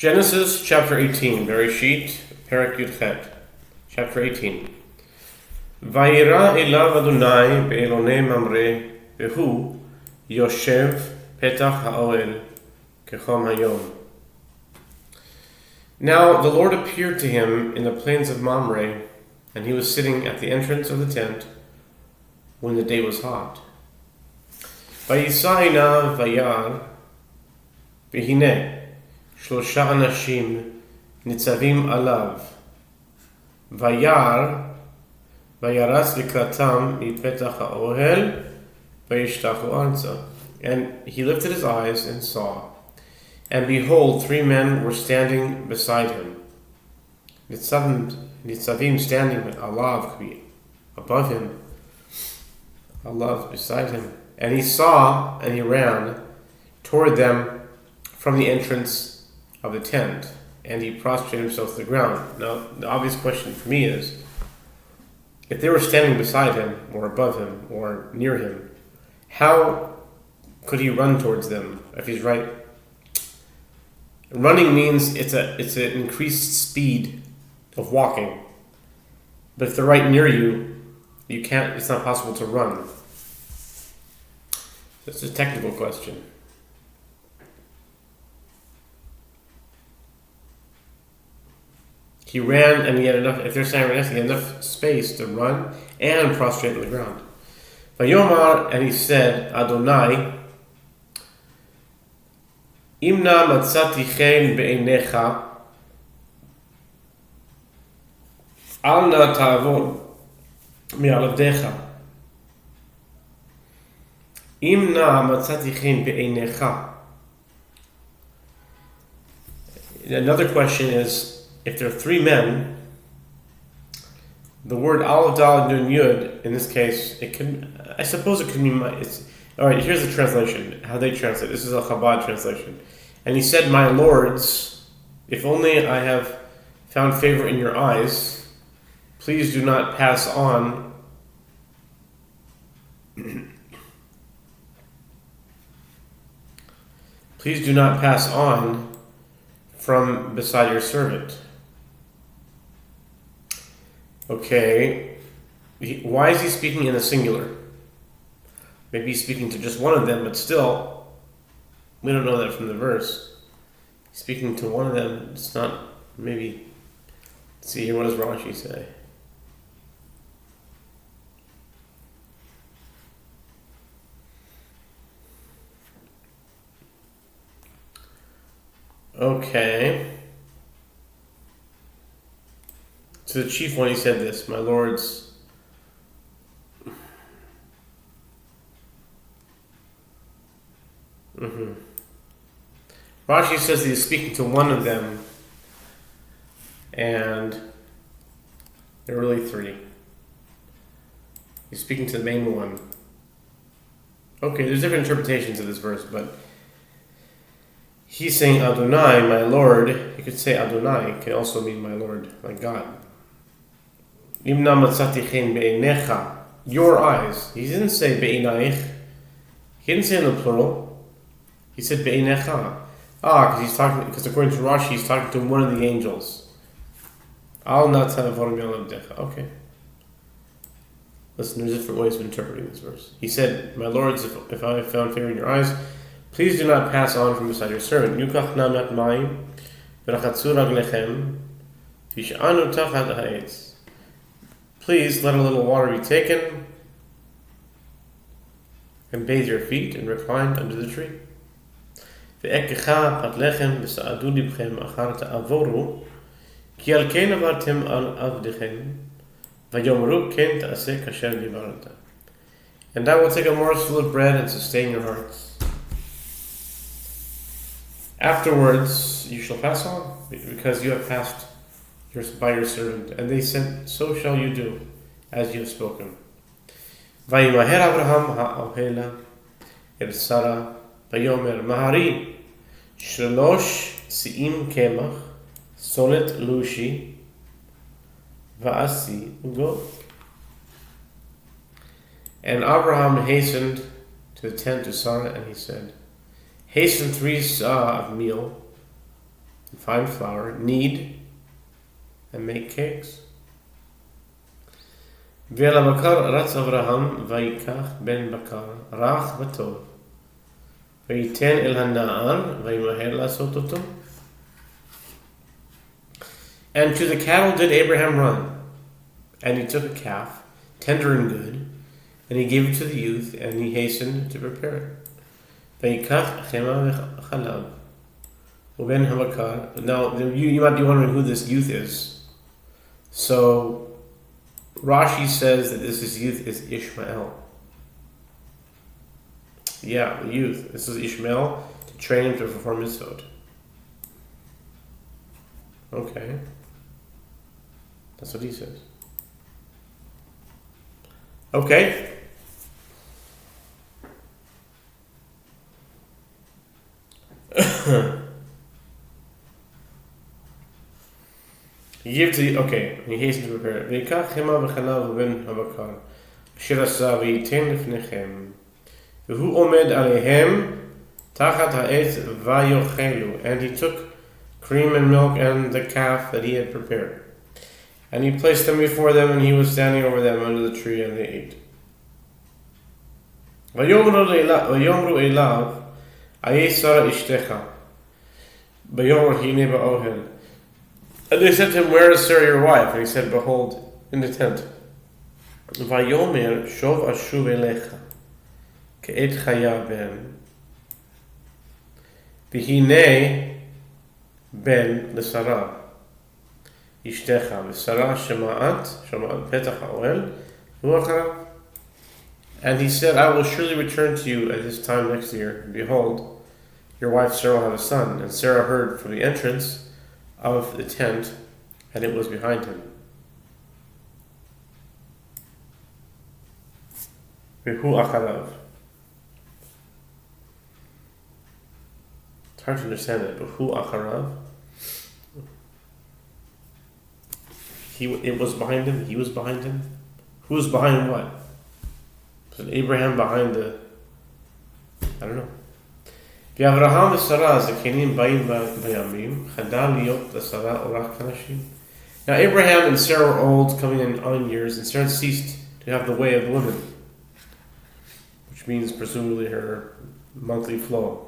Genesis chapter 18, Beresheet, Perek Yudchet, chapter 18. Vayira elav Adonai be'elonei mamre, vehu yoshev petach ha'oel kechom hayom. Now the Lord appeared to him in the plains of Mamre, and he was sitting at the entrance of the tent when the day was hot. Vayisa einav vayar, v'hineh Shlosha anashim nitzavim alav. Vayar vayaras likratam mipetach ha'ohel vayishtachu arza. And he lifted his eyes and saw, and behold, 3 men were standing beside him. Nitzavim standing, but alav could be above him. Alav beside him. And he saw, and he ran toward them from the entrance of the tent, and he prostrated himself to the ground. Now, the obvious question for me is, if they were standing beside him, or above him, or near him, how could he run towards them if he's right? Running means it's an increased speed of walking. But if they're right near you, it's not possible to run. That's a technical question. He ran, and he had enough. If they're standing right next to him, he had enough space to run and prostrate on the ground. Vayomar, and he said, Adonai, Imna matzati chen be'einecha, al na ta'avon mi'alavdecha. Imna matzati chen be'einecha. Another question is, if there are 3 men, the word Aleph Daled Nun Yud, in this case, I suppose it could mean, alright, here's the translation, how they translate. This is a Chabad translation. And he said, my lords, if only I have found favor in your eyes, please do not pass on. Please do not pass on from beside your servant. Okay, why is he speaking in the singular? Maybe he's speaking to just one of them, but still, we don't know that from the verse. He's speaking to one of them, it's not, maybe, let's see here, what does Rashi say? Okay. To the chief one, he said this, my lords, Rashi says he is speaking to one of them, and there are really 3. He's speaking to the main one. Okay, there's different interpretations of this verse, but he's saying Adonai, my Lord. You could say Adonai, it can also mean my Lord, my God. Imna matzati chen be'einecha, your eyes. He didn't say be'einaich. He didn't say in the plural. He said be'einecha. Because according to Rashi, he's talking to one of the angels. Al na ta'avon mi'alavdecha. Okay. Listen, there's different ways of interpreting this verse. He said, my lords, if I have found favor in your eyes, please do not pass on from beside your servant. Yukach namat mayim v'rachatzu raglechem v'sha'anu tachat ha'etz. Please let a little water be taken and bathe your feet and recline under the tree. Ve'ekecha pat lechem v'sa'adu libchem achar ta'avoru ki al ken avartem al avdechem v'yomru ken ta'aseh kasher divarta. And I will take a morsel of bread and sustain your hearts. Afterwards you shall pass on, because you have passed by your servant. And they said, so shall you do, as you have spoken. Vayimaher Abraham ha'ohela el Sarah vayomer mahari shlosh si'im kemach solet lushi va'asi ugot. And Abraham hastened to the tent to Sarah, and he said, hasten 3 sah of meal, fine flour, knead, and make cakes. ועל הבקר רץ אברהם ויקח בן בקר רך וטוב וייתן אל הנער וימהר לעשות אותו. And to the cattle did Abraham run, and he took a calf, tender and good, and he gave it to the youth, and he hastened to prepare it. ויקח חמא וחלב ובן הבקר. Now you might be wondering who this youth is. So Rashi says that this youth is Ishmael. Yeah, the youth. This is Ishmael to train him to perform mitzvot. Okay. That's what he says. Okay. He gives the he hastens to prepare it. ויקח חמא וחלב ובן הבקר אשר עשה וייתן לפניכם והוא עומד עליהם תחת העץ ויאכלו. And he took cream and milk and the calf that he had prepared, and he placed them before them, and he was standing over them under the tree, and they ate. ויאמרו אליו איה שרה אשתך ביום הנה באוהל. And they said to him, where is Sarah your wife? And he said, behold, in the tent. ויאמר שוב אשוב אליך כעת חיה בן והנה בן לשרה אשתך ושרה שמעת פתח האוהל והוא אחריו. And he said, I will surely return to you at this time next year. And behold, your wife Sarah will have a son. And Sarah heard from the entrance of the tent, and it was behind him. It's hard to understand it, but who acharav? It was behind him, he was behind him. Who was behind what? Was it Abraham behind the... I don't know. ואברהם ושרה זקנים באים בימים חדל להיות לשרה אורח כנשים. Now Abraham and Sarah were old, coming in on years, and Sarah ceased to have the way of the women, which means presumably her monthly flow.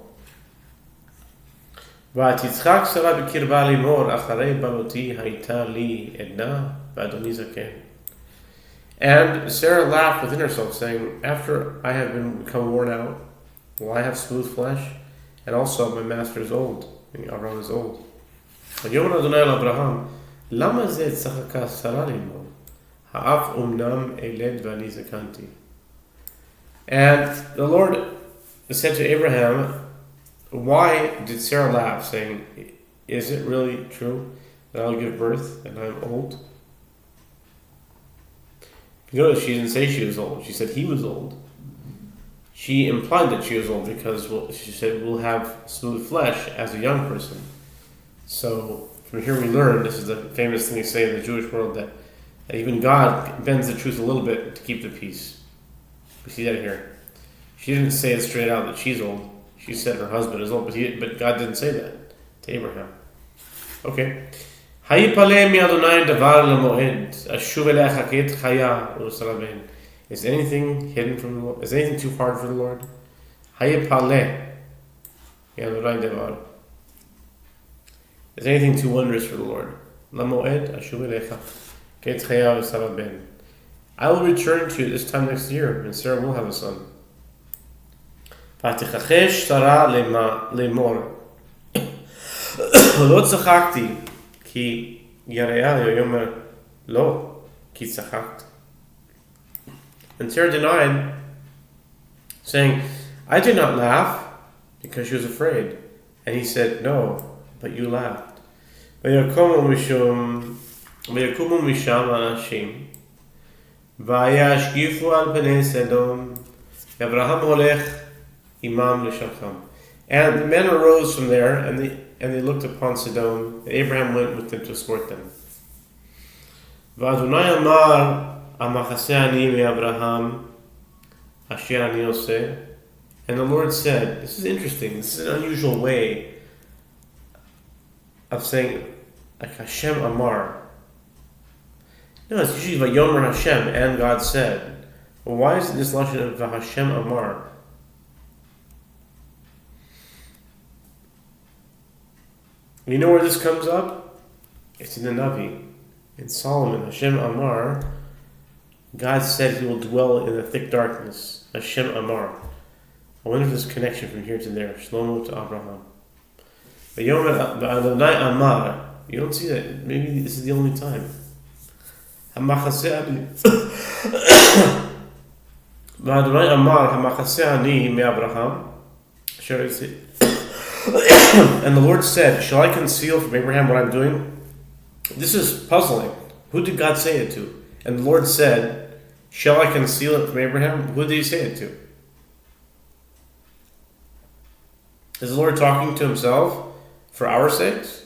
ותצחק שרה בקרבה לאמור אחרי בלותי הייתה לי עדנה ואדוני זקן. And Sarah laughed within herself, saying, after I have become worn out, will I have smooth flesh? And also, my master is old. Abraham is old. ויאמר אדוני אל אברהם, למה זה צחקה שרה לאמור? האף אומנם אלד ואני זקנתי. And the Lord said to Abraham, why did Sarah laugh, saying, is it really true that I'll give birth and I'm old? You notice she didn't say she was old. She said he was old. She implied that she was old because she said we'll have smooth flesh as a young person. So from here we learn, this is the famous thing they say in the Jewish world, that even God bends the truth a little bit to keep the peace. We see that here. She didn't say it straight out that she's old. She said her husband is old, but God didn't say that to Abraham. Okay. Is anything hidden from the Lord? Is anything too hard for the Lord? Is anything too wondrous for the Lord? I will return to you this time next year, and Sarah will have a son. ותכחש שרה לאמור לא צחקתי כי יראה ויאמר לא כי צחקת. And Sarah denied, saying, I did not laugh because she was afraid. And he said, no, but you laughed. ויקומו משם אנשים וישקיפו על פני סדום ואברהם הולך imam l'shacham. And the men arose from there, and they looked upon Sodom, and Abraham went with them to escort them. V'Adonai amar amachaseh ani me'Abraham asher ani oseh. And the Lord said, this is interesting, this is an unusual way of saying like Hashem Amar. No, it's usually Vayomer Hashem, and God said. Well, why is it this lashon of Hashem Amar? You know where this comes up? It's in the Navi. In Solomon, Hashem Amar, God said He will dwell in the thick darkness. Hashem Amar. I wonder if there's a connection from here to there. Shlomo to Abraham. Vayomer Adonai Amar. You don't see that. Maybe this is the only time. Hamachaseh ani. Adonai Amar Hamachaseh ani me Abraham. And the Lord said, "Shall I conceal from Abraham what I'm doing?" This is puzzling. Who did God say it to? And the Lord said, "Shall I conceal it from Abraham?" Who did He say it to? Is the Lord talking to Himself for our sakes?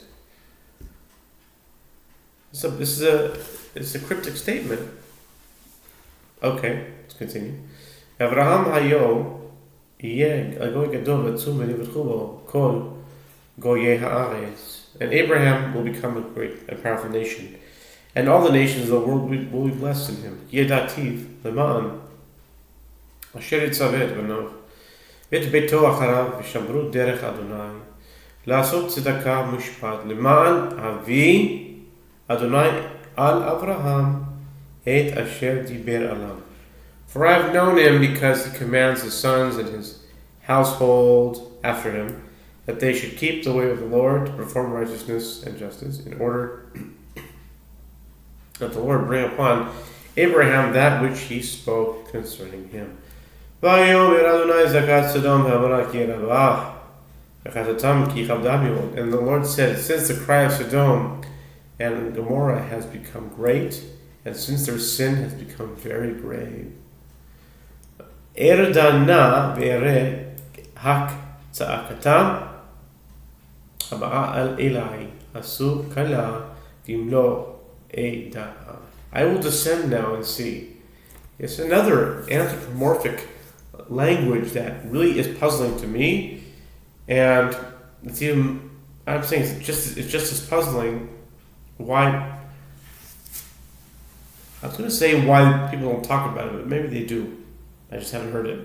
It's a cryptic statement. Okay, let's continue. Abraham hayo yeh agoy gadol v'tzum v'nivutchu bo kol goyei haaretz. And Abraham will become a great and powerful nation, and all the nations of the world will be blessed in him. Yedativ leman asher yitzaveh b'nov v'et beito acharav v'shamru derech Adonai la'asot tzedakah mishpat leman avi Adonai al Avraham et asher diber alav. For I have known him because he commands his sons and his household after him that they should keep the way of the Lord to perform righteousness and justice, in order that the Lord bring upon Abraham that which He spoke concerning him. And the Lord said, since the cry of Sodom and Gomorrah has become great, and since their sin has become very grave, Erdana ve'ere hak tza'akatam habaa al Eli asu kala v'imlo eda'a. I will descend now and see. It's another anthropomorphic language that really is puzzling to me, and it's even, I'm saying it's just as puzzling why. I was going to say why people don't talk about it, but maybe they do. I just haven't heard it.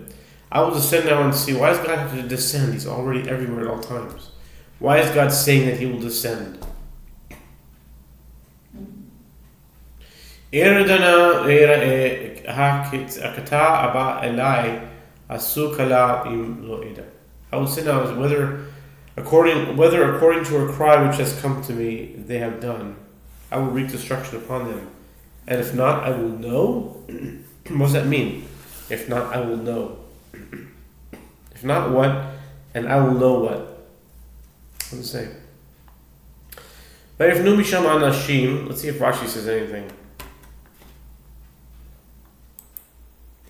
I will descend now and see. Why does God have to descend? He's already everywhere at all times. Why is God saying that He will descend? I will say now whether according to her cry which has come to me they have done, I will wreak destruction upon them. And if not, I will know. What does that mean? If not, I will know. If not, what? And I will know what? What does it say? Let's see if Rashi says anything.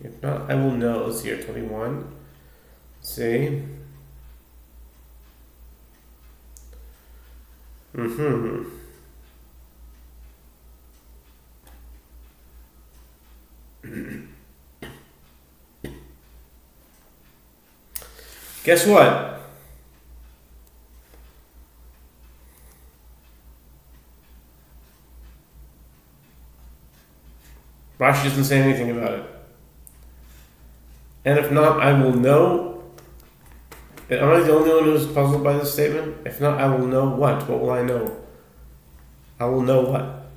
If not, I will know. Let's see here, 21. Let's see. Guess what? Rashi doesn't say anything about it. And if not, I will know. Am I the only one who's puzzled by this statement? If not, I will know what? What will I know? I will know what?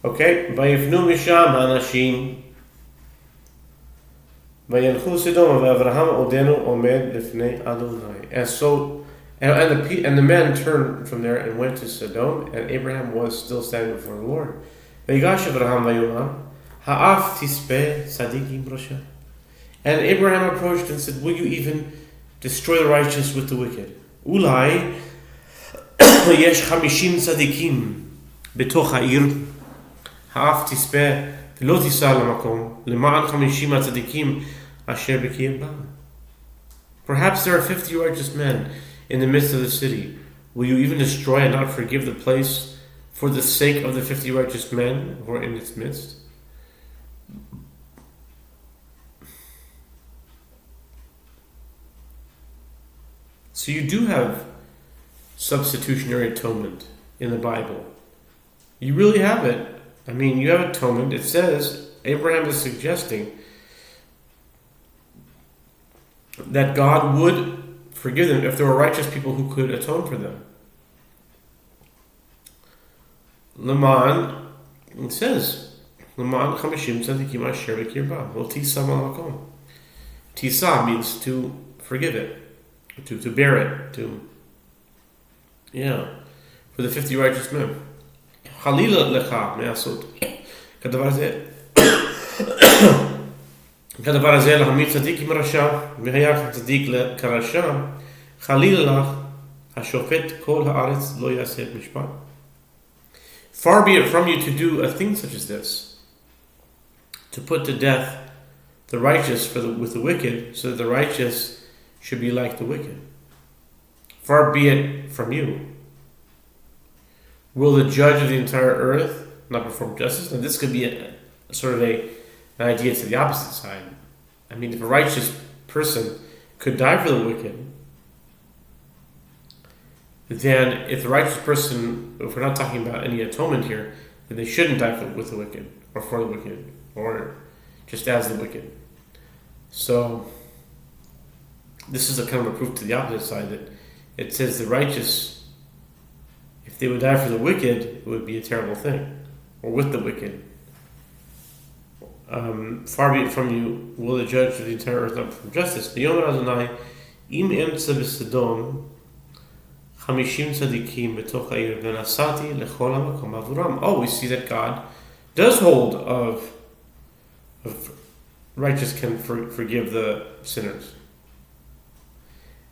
Okay. Vayifnu misham anashim. Vayenchu Sodom v'Avraham odenu omed lifnei Adonai. And so, and the men turned from there and went to Sodom, and Abraham was still standing before the Lord. Vayigash Avraham vayomar ha'af tispeh tzadikim brosha. And Abraham approached and said, will you even destroy the righteous with the wicked? Ulai yesh 50 tzadikim betoch ha'ir ha'af tispeh v'lo tisa lamakom למען 50 הצדיקים אשר בקרב בה. Perhaps there are 50 righteous men in the midst of the city. Will you even destroy and not forgive the place for the sake of the 50 righteous men who are in its midst? So you do have substitutionary atonement in the Bible. You really have it. I mean, you have atonement. It says, Abraham is suggesting that God would forgive them if there were righteous people who could atone for them. Leman, it says, Leman chamishim tzadikim asher b'kirba. Well, tisam al makom. Tisa means to forgive it, to bear it, for the 50 righteous men. Chalila lecha me'asot. כדבר הזה להעמיד צדיק עם רשע, והיה צדיק כרשע, חלילה לך, השופט כל הארץ לא יעשה את משפט. Far be it from you to do a thing such as this, to put to death the righteous with the wicked, so that the righteous should be like the wicked. Far be it from you. Will the judge of the entire earth not perform justice? Now this could be an idea to the opposite side. I mean, if a righteous person could die for the wicked, then if the righteous person, if we're not talking about any atonement here, then they shouldn't die with the wicked, or for the wicked, or just as the wicked. So this is a kind of a proof to the opposite side, that it says the righteous, if they would die for the wicked, it would be a terrible thing, or with the wicked. Far be it from you, will the judge of the entire earth not perform justice? V'yomer Adonai, im emtza b'Sodom, 50 tzadikim b'toch ha'ir, v'nasati lechol ha'makom avuram. Oh, we see that God does hold of righteous can forgive the sinners.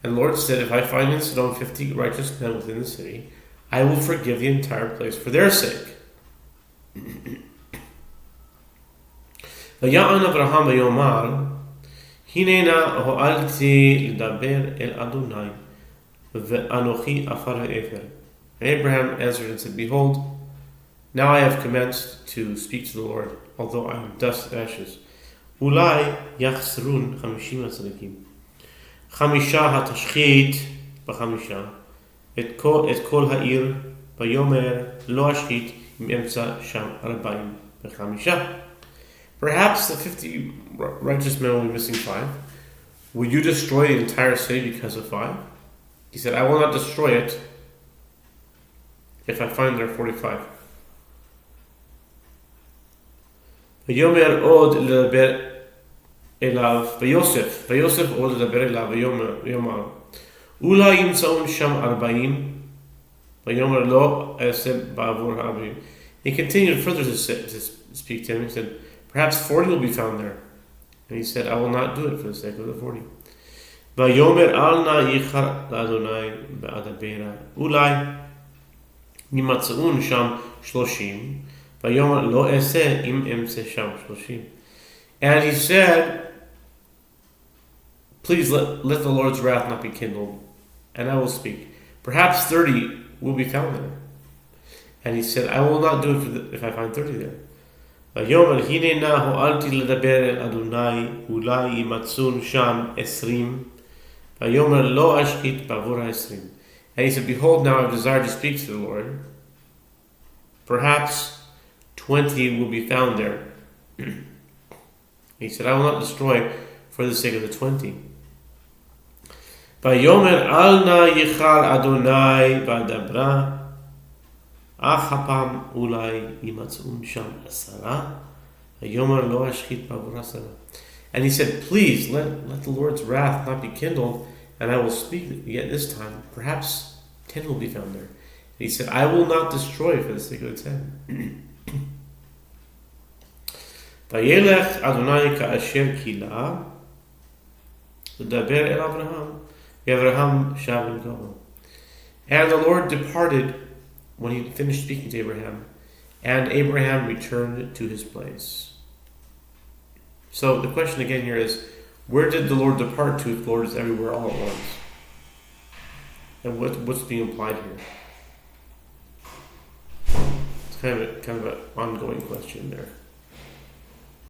And the Lord said, if I find in Sodom 50 righteous men within the city, I will forgive the entire place for their sake. ויען אברהם ויאמר, הננה הועלתי לדבר אל אדוני, ואנוכי עפר העפר. And Abraham answered and said, behold, now I have commenced to speak to the Lord, although I am dust and ashes. אולי יחסרון 50 הצדיקים. 5 התשחית ב5, את כל העיר, ויאמר לא אשחית אם אמצא שם 45. Perhaps the 50 righteous men will be missing 5. Will you destroy the entire city because of 5? He said, I will not destroy it if I find there 45. ויאמר עוד לדבר אליו, ויוסף עוד לדבר אליו, ויאמר, אולי ימצאון שם 40, ויאמר לא אעשה בעבור 40. He continued further to speak to him. He said, perhaps 40 will be found there. And he said, I will not do it for the sake of the 40. ויאמר אל נא ייחר לאדוני באדברה, אולי ימצאון שם 30, ויאמר לא אעשה אם אמצא שם 30. And he said, please let the Lord's wrath not be kindled, and I will speak. Perhaps 30 will be found there. And he said, I will not do it if I find 30 there. ויאמר הננה הועלתי לדבר אל אדוני, אולי ימצאון שם 20, ויאמר לא אשחית בעבור 20. And he said, behold, now I have desired to speak to the Lord. Perhaps 20 will be found there. He said, I will not destroy for the sake of the 20. ויאמר אל נא ייחר אדוני באדברה, אך הפעם אולי ימצאון שם 10, ויאמר לא אשחית בעבור 10. And he said, please let the Lord's wrath not be kindled, and I will speak yet this time. Perhaps 10 will be found there. And he said, I will not destroy for the sake of the 10. וילך אדוני כאשר קילה, לדבר אל אברהם, ואברהם שב למקומו. And the Lord departed when he finished speaking to Abraham, and Abraham returned to his place. So the question again here is, where did the Lord depart to if the Lord is everywhere all at once? And what's being implied here? It's kind of an ongoing question there.